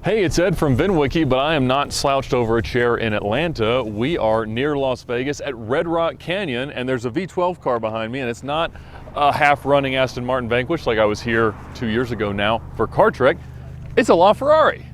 Hey, it's Ed from VINwiki, but I am not slouched over a chair in Atlanta. We are near Las Vegas at Red Rock Canyon, and there's a V12 car behind me, and it's not a half-running Aston Martin Vanquish like I was here 2 years ago now for Car Trek. It's a LaFerrari.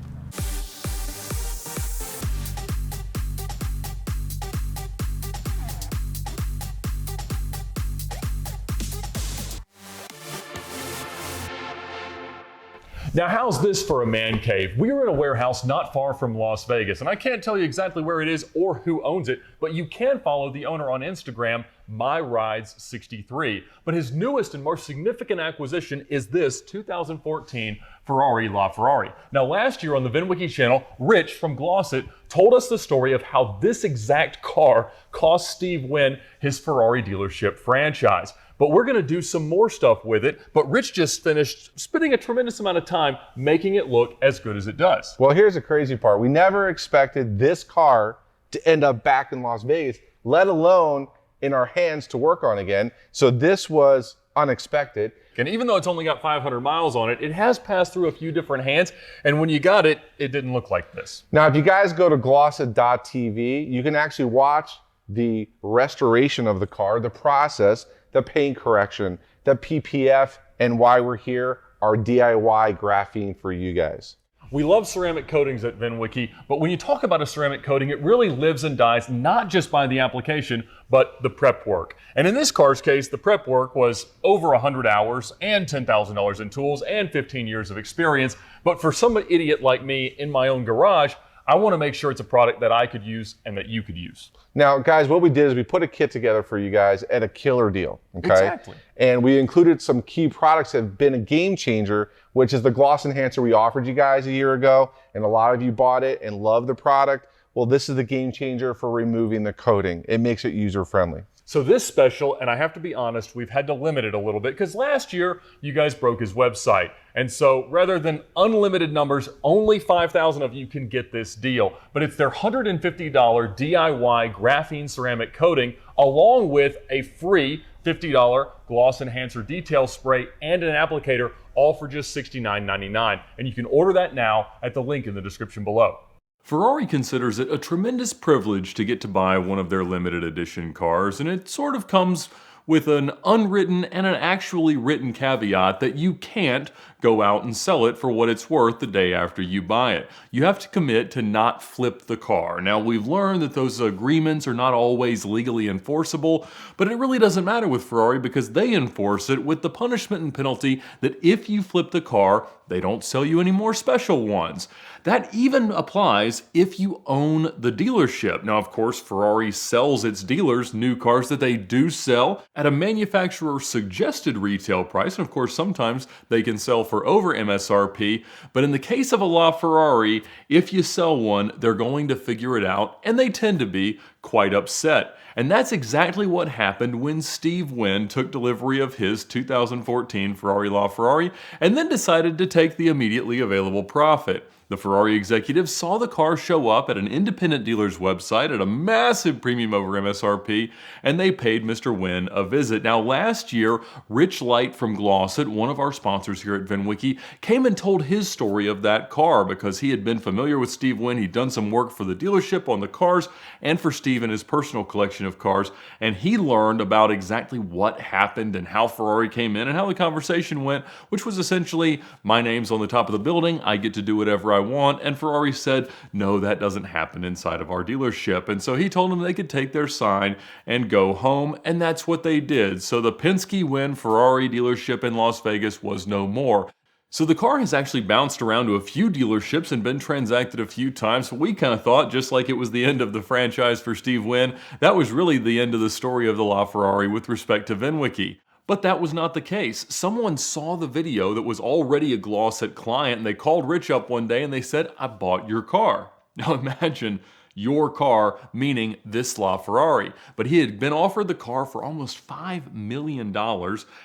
Now, how's this for a man cave? We are in a warehouse not far from Las Vegas, and I can't tell you exactly where it is or who owns it, but you can follow the owner on Instagram, MyRides63. But his newest and most significant acquisition is this 2014 Ferrari LaFerrari. Now, last year on the VINwiki channel, Rich from Glossit told us the story of how this exact car cost Steve Wynn his Ferrari dealership franchise. But we're gonna do some more stuff with it, but Rich just finished spending a tremendous amount of time making it look as good as it does. Well, here's the crazy part. We never expected this car to end up back in Las Vegas, let alone in our hands to work on again. So this was unexpected. And even though it's only got 500 miles on it, it has passed through a few different hands, and when you got it, it didn't look like this. Now, if you guys go to glossit.tv, you can actually watch the restoration of the car, the process, the paint correction, the PPF, and why we're here, our DIY graphene for you guys. We love ceramic coatings at VINwiki, but when you talk about a ceramic coating, it really lives and dies not just by the application, but the prep work. And in this car's case, the prep work was over 100 hours and $10,000 in tools and 15 years of experience. But for some idiot like me in my own garage, I want to make sure it's a product that I could use and that you could use. Now, guys, what we did is we put a kit together for you guys at a killer deal, okay? Exactly. And we included some key products that have been a game changer, which is the gloss enhancer we offered you guys a year ago, and a lot of you bought it and loved the product. Well, this is the game changer for removing the coating. It makes it user-friendly. So this special, and I have to be honest, we've had to limit it a little bit because last year you guys broke his website. And so rather than unlimited numbers, only 5,000 of you can get this deal. But it's their $150 DIY graphene ceramic coating along with a free $50 gloss enhancer detail spray and an applicator, all for just $69.99. And you can order that now at the link in the description below. Ferrari considers it a tremendous privilege to get to buy one of their limited edition cars, and it sort of comes with an unwritten and an actually written caveat that you can't go out and sell it for what it's worth the day after you buy it. You have to commit to not flip the car. Now, we've learned that those agreements are not always legally enforceable, but it really doesn't matter with Ferrari because they enforce it with the punishment and penalty that if you flip the car, they don't sell you any more special ones. That even applies if you own the dealership. Now, of course, Ferrari sells its dealers new cars that they do sell at a manufacturer suggested retail price. And of course, sometimes they can sell for over MSRP. But in the case of a LaFerrari, if you sell one, they're going to figure it out, and they tend to be quite upset. And that's exactly what happened when Steve Wynn took delivery of his 2014 Ferrari LaFerrari and then decided to take the immediately available profit. The Ferrari executives saw the car show up at an independent dealer's website at a massive premium over MSRP, and they paid Mr. Wynn a visit. Now, last year, Rich Light from Glossit, one of our sponsors here at VINwiki, came and told his story of that car because he had been familiar with Steve Wynn. He'd done some work for the dealership on the cars and for Steve and his personal collection of cars, and he learned about exactly what happened and how Ferrari came in and how the conversation went, which was essentially, my name's on the top of the building, I get to do whatever I want, and Ferrari said, no, that doesn't happen inside of our dealership. And so he told them they could take their sign and go home, and that's what they did. So the Penske Wynn Ferrari dealership in Las Vegas was no more. So the car has actually bounced around to a few dealerships and been transacted a few times, but we kind of thought, just like it was the end of the franchise for Steve Wynn, that was really the end of the story of the LaFerrari with respect to VINwiki. But that was not the case. Someone saw the video that was already a Glossit client, and they called Rich up one day and they said, I bought your car. Now imagine your car, meaning this LaFerrari. But he had been offered the car for almost $5 million,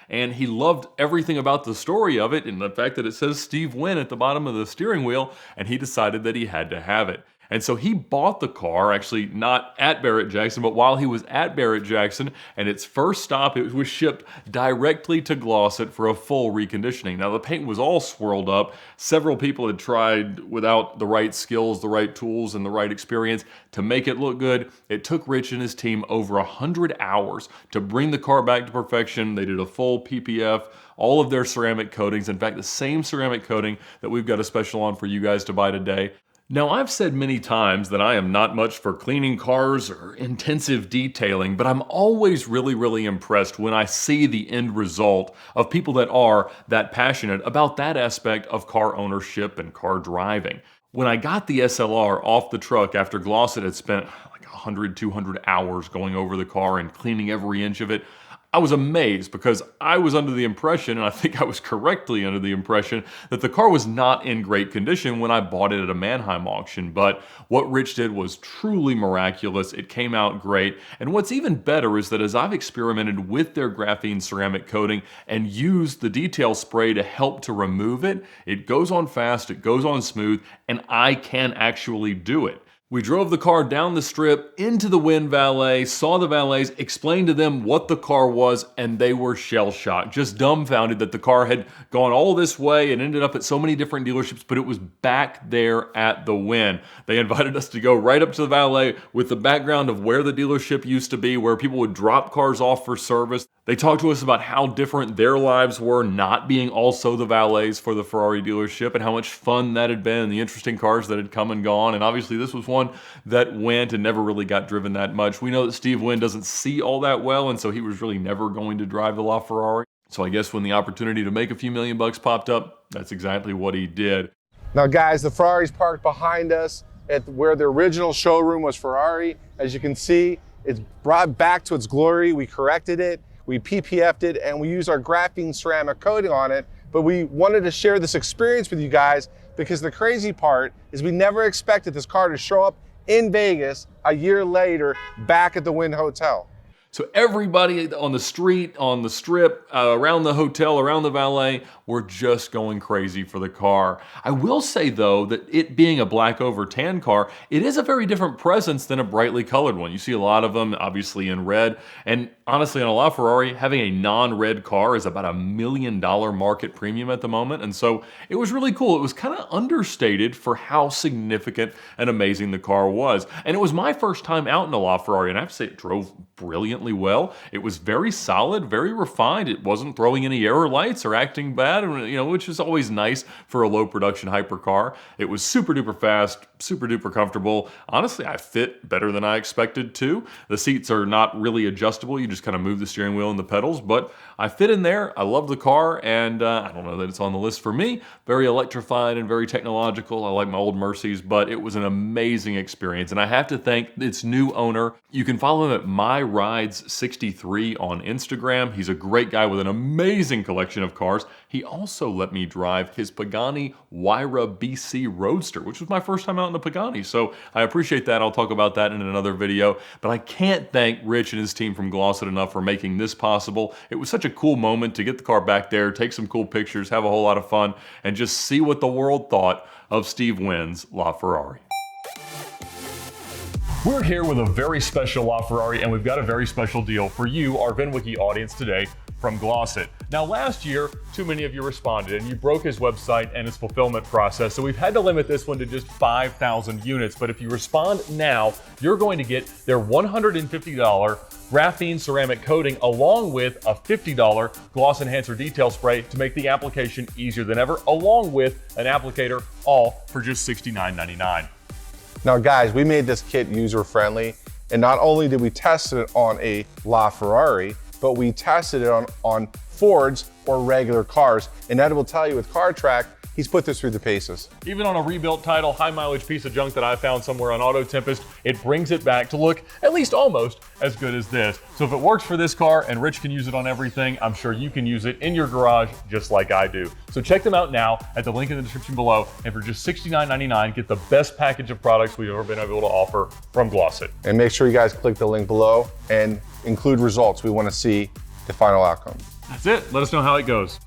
and he loved everything about the story of it and the fact that it says Steve Wynn at the bottom of the steering wheel, and he decided that he had to have it. And so he bought the car, actually not at Barrett-Jackson, but while he was at Barrett-Jackson, and its first stop, it was shipped directly to Glossett for a full reconditioning. Now the paint was all swirled up. Several people had tried without the right skills, the right tools, and the right experience to make it look good. It took Rich and his team over 100 hours to bring the car back to perfection. They did a full PPF, all of their ceramic coatings. In fact, the same ceramic coating that we've got a special on for you guys to buy today. Now, I've said many times that I am not much for cleaning cars or intensive detailing, but I'm always really impressed when I see the end result of people that are that passionate about that aspect of car ownership and car driving. When I got the SLR off the truck after Glossett had spent like 100, 200 hours going over the car and cleaning every inch of it, I was amazed because I was under the impression, and I think I was correctly under the impression, that the car was not in great condition when I bought it at a Mannheim auction. But what Rich did was truly miraculous. It came out great. And what's even better is that as I've experimented with their graphene ceramic coating and used the detail spray to help to remove it, it goes on fast, it goes on smooth, and I can actually do it. We drove the car down the strip into the Wynn valet, saw the valets, explained to them what the car was, and they were shell-shocked, just dumbfounded that the car had gone all this way and ended up at so many different dealerships, but it was back there at the Wynn. They invited us to go right up to the valet with the background of where the dealership used to be, where people would drop cars off for service. They talked to us about how different their lives were not being also the valets for the Ferrari dealership and how much fun that had been and the interesting cars that had come and gone. And obviously this was one that went and never really got driven that much. We know that Steve Wynn doesn't see all that well, and so he was really never going to drive the LaFerrari. So I guess when the opportunity to make a few million bucks popped up, that's exactly what he did. Now guys, the Ferrari's parked behind us at where the original showroom was Ferrari. As you can see, it's brought back to its glory. We corrected it, we PPF'd it, and we used our graphene ceramic coating on it. But we wanted to share this experience with you guys because the crazy part is we never expected this car to show up in Vegas a year later back at the Wynn Hotel. So everybody on the street, on the strip, around the hotel, around the valet, were just going crazy for the car. I will say though that it being a black over tan car, it is a very different presence than a brightly colored one. You see a lot of them obviously in red, and honestly on a LaFerrari, having a non-red car is about $1 million market premium at the moment, and so it was really cool. It was kind of understated for how significant and amazing the car was. And it was my first time out in a LaFerrari, and I have to say it drove brilliantly well. It was very solid, very refined. It wasn't throwing any error lights or acting bad, which is always nice for a low production hypercar. It was super duper fast, super duper comfortable. Honestly, I fit better than I expected to. The seats are not really adjustable. You just kind of move the steering wheel and the pedals, but I fit in there. I love the car, and I don't know that it's on the list for me. Very electrified and very technological. I like my old Mercedes, but it was an amazing experience, and I have to thank its new owner. You can follow him at MyRides63 on Instagram. He's a great guy with an amazing collection of cars. He also let me drive his Pagani Huayra BC Roadster, which was my first time out in a Pagani, so I appreciate that. I'll talk about that in another video, but I can't thank Rich and his team from Glossett enough for making this possible. It was such a cool moment to get the car back there, take some cool pictures, have a whole lot of fun, and just see what the world thought of Steve Wynn's LaFerrari. We're here with a very special LaFerrari, and we've got a very special deal for you, our VINwiki audience today from Glossett. Now last year, too many of you responded and you broke his website and his fulfillment process, so we've had to limit this one to just 5,000 units, but if you respond now, you're going to get their $150 graphene ceramic coating along with a $50 gloss enhancer detail spray to make the application easier than ever, along with an applicator, all for just $69.99. Now guys, we made this kit user-friendly, and not only did we test it on a LaFerrari, but we tested it on Fords or regular cars. And Ed will tell you with CarTrack, he's put this through the paces. Even on a rebuilt title, high mileage piece of junk that I found somewhere on Auto Tempest, it brings it back to look at least almost as good as this. So if it works for this car and Rich can use it on everything, I'm sure you can use it in your garage just like I do. So check them out now at the link in the description below, and for just $69.99, get the best package of products we've ever been able to offer from Glossett. And make sure you guys click the link below and include results. We want to see the final outcome. That's it. Let us know how it goes.